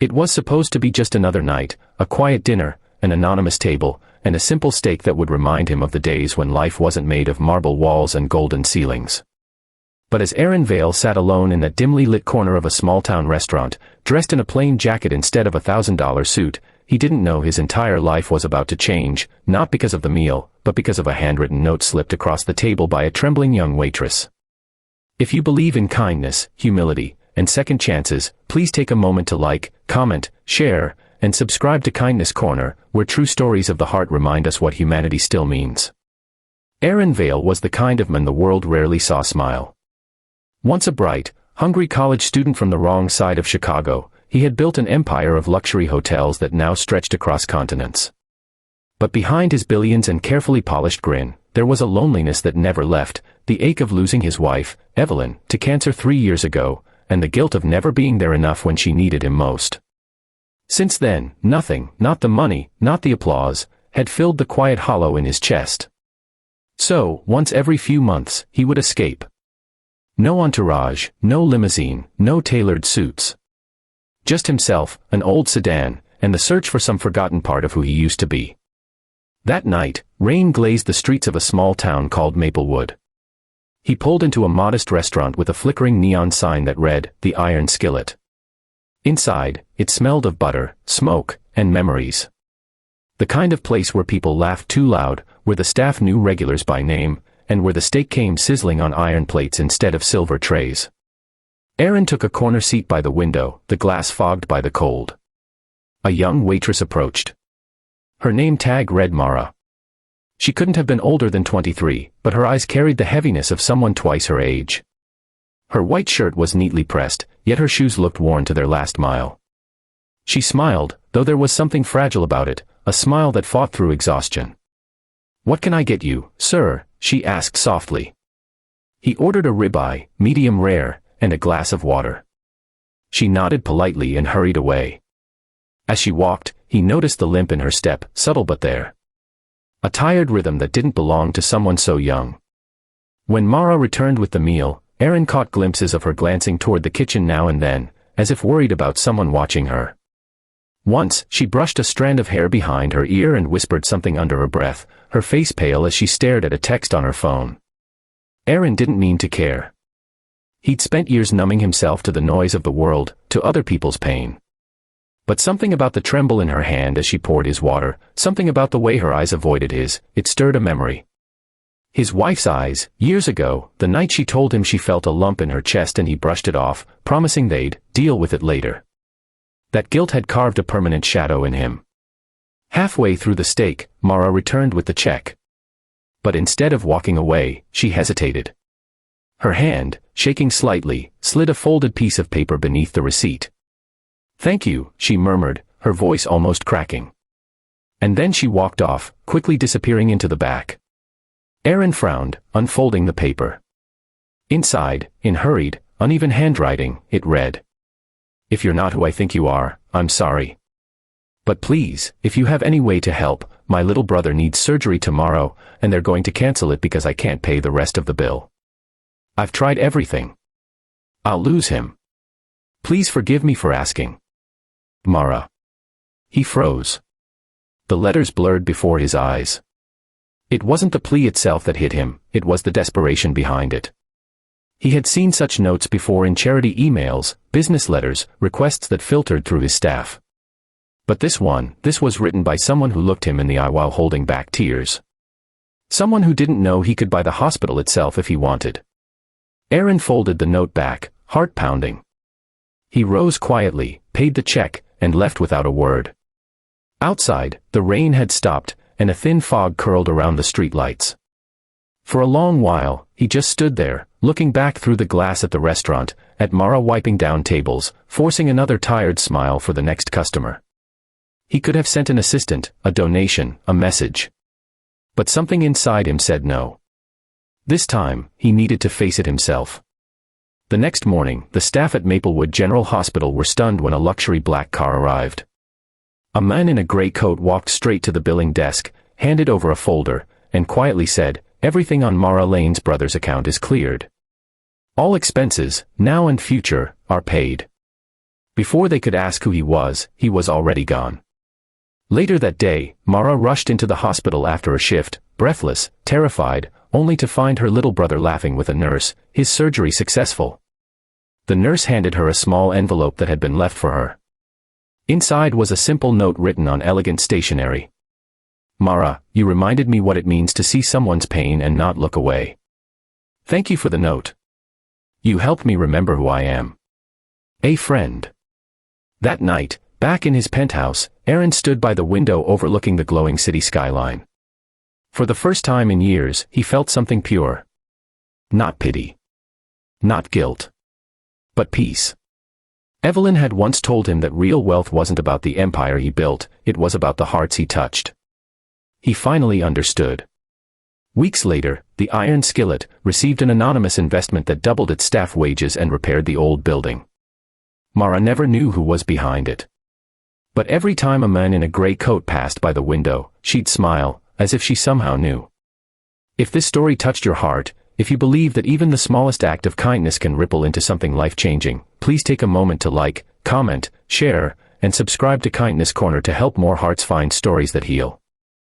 It was supposed to be just another night, a quiet dinner, an anonymous table, and a simple steak that would remind him of the days when life wasn't made of marble walls and golden ceilings. But as Aaron Vale sat alone in that dimly lit corner of a small-town restaurant, dressed in a plain jacket instead of a $1,000 suit, he didn't know his entire life was about to change, not because of the meal, but because of a handwritten note slipped across the table by a trembling young waitress. If you believe in kindness, humility, and second chances, please take a moment to like, comment, share, and subscribe to Kindness Corner, where true stories of the heart remind us what humanity still means. Aaron Vale was the kind of man the world rarely saw smile. Once a bright, hungry college student from the wrong side of Chicago, he had built an empire of luxury hotels that now stretched across continents. But behind his billions and carefully polished grin, there was a loneliness that never left, the ache of losing his wife, Evelyn, to cancer 3 years ago, and the guilt of never being there enough when she needed him most. Since then, nothing, not the money, not the applause, had filled the quiet hollow in his chest. So, once every few months, he would escape. No entourage, no limousine, no tailored suits. Just himself, an old sedan, and the search for some forgotten part of who he used to be. That night, rain glazed the streets of a small town called Maplewood. He pulled into a modest restaurant with a flickering neon sign that read, "The Iron Skillet." Inside, it smelled of butter, smoke, and memories. The kind of place where people laughed too loud, where the staff knew regulars by name, and where the steak came sizzling on iron plates instead of silver trays. Aaron took a corner seat by the window, the glass fogged by the cold. A young waitress approached. Her name tag read Mara. She couldn't have been older than 23, but her eyes carried the heaviness of someone twice her age. Her white shirt was neatly pressed, yet her shoes looked worn to their last mile. She smiled, though there was something fragile about it, a smile that fought through exhaustion. "What can I get you, sir?" she asked softly. He ordered a ribeye, medium rare, and a glass of water. She nodded politely and hurried away. As she walked, he noticed the limp in her step, subtle but there. A tired rhythm that didn't belong to someone so young. When Mara returned with the meal, Aaron caught glimpses of her glancing toward the kitchen now and then, as if worried about someone watching her. Once, she brushed a strand of hair behind her ear and whispered something under her breath, her face pale as she stared at a text on her phone. Aaron didn't mean to care. He'd spent years numbing himself to the noise of the world, to other people's pain. But something about the tremble in her hand as she poured his water, something about the way her eyes avoided his, it stirred a memory. His wife's eyes, years ago, the night she told him she felt a lump in her chest and he brushed it off, promising they'd deal with it later. That guilt had carved a permanent shadow in him. Halfway through the steak, Mara returned with the check. But instead of walking away, she hesitated. Her hand, shaking slightly, slid a folded piece of paper beneath the receipt. "Thank you," she murmured, her voice almost cracking. And then she walked off, quickly disappearing into the back. Aaron frowned, unfolding the paper. Inside, in hurried, uneven handwriting, it read, "If you're not who I think you are, I'm sorry. But please, if you have any way to help, my little brother needs surgery tomorrow, and they're going to cancel it because I can't pay the rest of the bill. I've tried everything. I'll lose him. Please forgive me for asking. Mara." He froze. The letters blurred before his eyes. It wasn't the plea itself that hit him, it was the desperation behind it. He had seen such notes before in charity emails, business letters, requests that filtered through his staff. But this was written by someone who looked him in the eye while holding back tears. Someone who didn't know he could buy the hospital itself if he wanted. Aaron folded the note back, heart pounding. He rose quietly, paid the check, and left without a word. Outside, the rain had stopped, and a thin fog curled around the streetlights. For a long while, he just stood there, looking back through the glass at the restaurant, at Mara wiping down tables, forcing another tired smile for the next customer. He could have sent an assistant, a donation, a message. But something inside him said no. This time, he needed to face it himself. The next morning, the staff at Maplewood General Hospital were stunned when a luxury black car arrived. A man in a gray coat walked straight to the billing desk, handed over a folder, and quietly said, "Everything on Mara Lane's brother's account is cleared. All expenses, now and future, are paid." Before they could ask who he was already gone. Later that day, Mara rushed into the hospital after a shift, breathless, terrified, only to find her little brother laughing with a nurse, his surgery successful. The nurse handed her a small envelope that had been left for her. Inside was a simple note written on elegant stationery. Mara, you reminded me what it means to see someone's pain and not look away. Thank you for the note. You helped me remember who I am. A friend. That night, back in his penthouse, Aaron stood by the window overlooking the glowing city skyline. For the first time in years, he felt something pure. Not pity. Not guilt. But peace. Evelyn had once told him that real wealth wasn't about the empire he built, it was about the hearts he touched. He finally understood. Weeks later, the Iron Skillet received an anonymous investment that doubled its staff wages and repaired the old building. Mara never knew who was behind it. But every time a man in a gray coat passed by the window, she'd smile, as if she somehow knew. If this story touched your heart, if you believe that even the smallest act of kindness can ripple into something life-changing, please take a moment to like, comment, share, and subscribe to Kindness Corner to help more hearts find stories that heal.